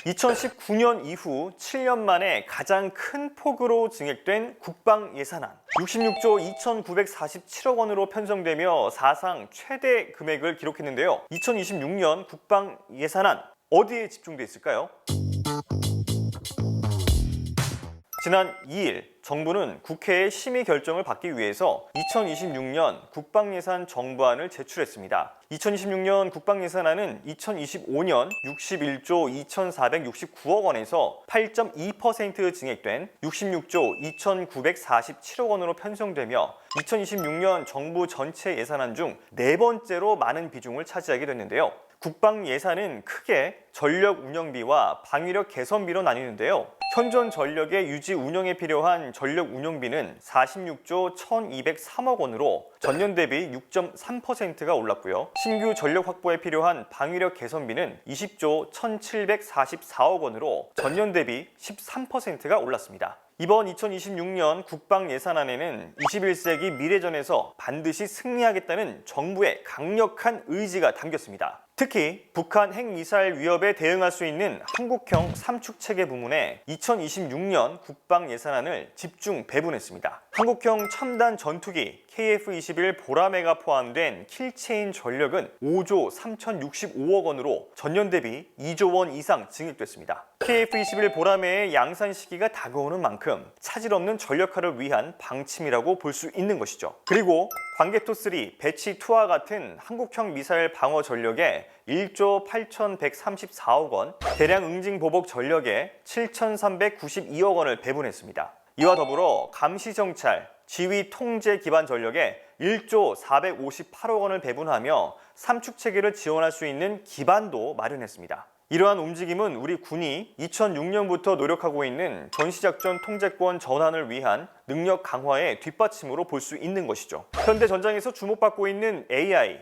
2019년 이후 7년 만에 가장 큰 폭으로 증액된 국방 예산안 66조 2,947억 원으로 편성되며 사상 최대 금액을 기록했는데요. 2026년 국방 예산안 어디에 집중돼 있을까요? 지난 2일 정부는 국회의 심의 결정을 받기 위해서 2026년 국방예산 정부안을 제출했습니다. 2026년 국방예산안은 2025년 61조 2,469억 원에서 8.2% 증액된 66조 2,947억 원으로 편성되며 2026년 정부 전체 예산안 중 네 번째로 많은 비중을 차지하게 됐는데요. 국방 예산은 크게 전력 운영비와 방위력 개선비로 나뉘는데요. 현존 전력의 유지 운영에 필요한 전력 운영비는 46조 1,203억 원으로 전년 대비 6.3%가 올랐고요. 신규 전력 확보에 필요한 방위력 개선비는 20조 1,744억 원으로 전년 대비 13%가 올랐습니다. 이번 2026년 국방 예산안에는 21세기 미래전에서 반드시 승리하겠다는 정부의 강력한 의지가 담겼습니다. 특히 북한 핵미사일 위협에 대응할 수 있는 한국형 삼축체계 부문에 2026년 국방 예산안을 집중 배분했습니다. 한국형 첨단 전투기 KF-21 보라매가 포함된 킬체인 전력은 5조 3,065억 원으로 전년 대비 2조 원 이상 증액됐습니다. KF-21 보라매의 양산 시기가 다가오는 만큼 차질 없는 전력화를 위한 방침이라고 볼 수 있는 것이죠. 그리고 광개토3, 배치2와 같은 한국형 미사일 방어 전력에 1조 8,134억 원, 대량 응징 보복 전력에 7,392억 원을 배분했습니다. 이와 더불어 감시 정찰, 지휘 통제 기반 전력에 1조 458억 원을 배분하며 삼축체계를 지원할 수 있는 기반도 마련했습니다. 이러한 움직임은 우리 군이 2006년부터 노력하고 있는 전시작전 통제권 전환을 위한 능력 강화의 뒷받침으로 볼 수 있는 것이죠. 현대 전장에서 주목받고 있는 AI,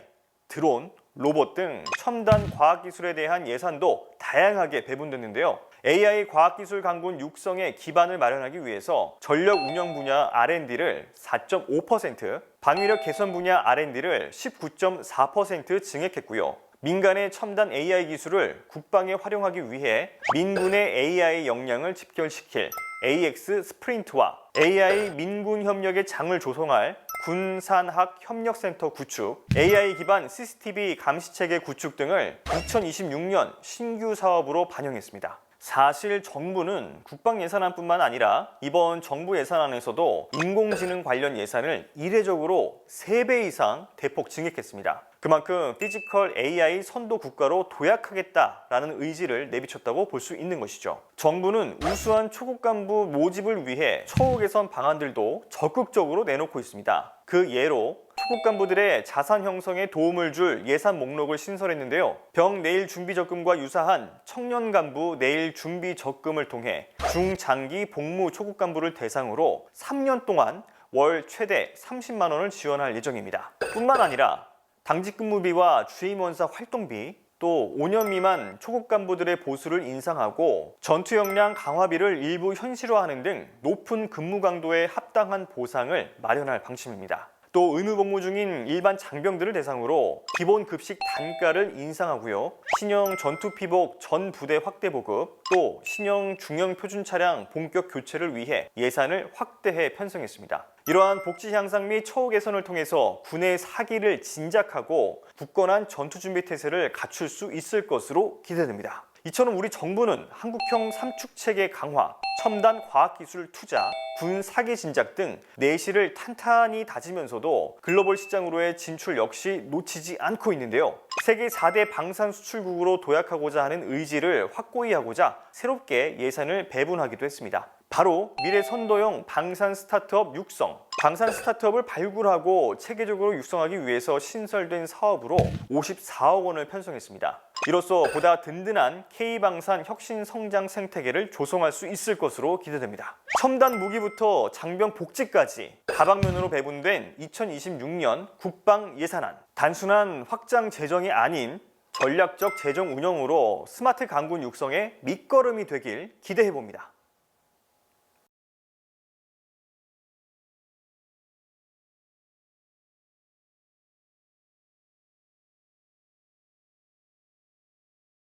드론, 로봇 등 첨단 과학기술에 대한 예산도 다양하게 배분됐는데요. AI 과학기술 강군 육성의 기반을 마련하기 위해서 전력 운영 분야 R&D를 4.5%, 방위력 개선 분야 R&D를 19.4% 증액했고요. 민간의 첨단 AI 기술을 국방에 활용하기 위해 민군의 AI 역량을 집결시킬 AX 스프린트와 AI 민군 협력의 장을 조성할 군산학 협력센터 구축, AI 기반 CCTV 감시체계 구축 등을 2026년 신규 사업으로 반영했습니다. 사실 정부는 국방 예산안뿐만 아니라 이번 정부 예산안에서도 인공지능 관련 예산을 이례적으로 3배 이상 대폭 증액했습니다. 그만큼 피지컬 AI 선도 국가로 도약하겠다라는 의지를 내비쳤다고 볼 수 있는 것이죠. 정부는 우수한 초급 간부 모집을 위해 처우 개선 방안들도 적극적으로 내놓고 있습니다. 그 예로 초급 간부들의 자산 형성에 도움을 줄 예산 목록을 신설했는데요. 병 내일 준비 적금과 유사한 청년 간부 내일 준비 적금을 통해 중장기 복무 초급 간부를 대상으로 3년 동안 월 최대 30만 원을 지원할 예정입니다. 뿐만 아니라 당직 근무비와 주임원사 활동비, 또 5년 미만 초급 간부들의 보수를 인상하고 전투 역량 강화비를 일부 현실화하는 등 높은 근무 강도에 합당한 보상을 마련할 방침입니다. 또 의무 복무 중인 일반 장병들을 대상으로 기본 급식 단가를 인상하고요. 신형 전투피복 전 부대 확대 보급, 또 신형 중형 표준 차량 본격 교체를 위해 예산을 확대해 편성했습니다. 이러한 복지 향상 및 처우 개선을 통해서 군의 사기를 진작하고 굳건한 전투 준비 태세를 갖출 수 있을 것으로 기대됩니다. 이처럼 우리 정부는 한국형 삼축체계 강화, 첨단 과학기술 투자, 군 사기 진작 등 내실을 탄탄히 다지면서도 글로벌 시장으로의 진출 역시 놓치지 않고 있는데요. 세계 4대 방산 수출국으로 도약하고자 하는 의지를 확고히 하고자 새롭게 예산을 배분하기도 했습니다. 바로 미래 선도형 방산 스타트업 육성, 방산 스타트업을 발굴하고 체계적으로 육성하기 위해서 신설된 사업으로 54억 원을 편성했습니다. 이로써 보다 든든한 K방산 혁신 성장 생태계를 조성할 수 있을 것으로 기대됩니다. 첨단 무기부터 장병 복지까지 다방면으로 배분된 2026년 국방 예산안. 단순한 확장 재정이 아닌 전략적 재정 운영으로 스마트 강군 육성의 밑거름이 되길 기대해봅니다.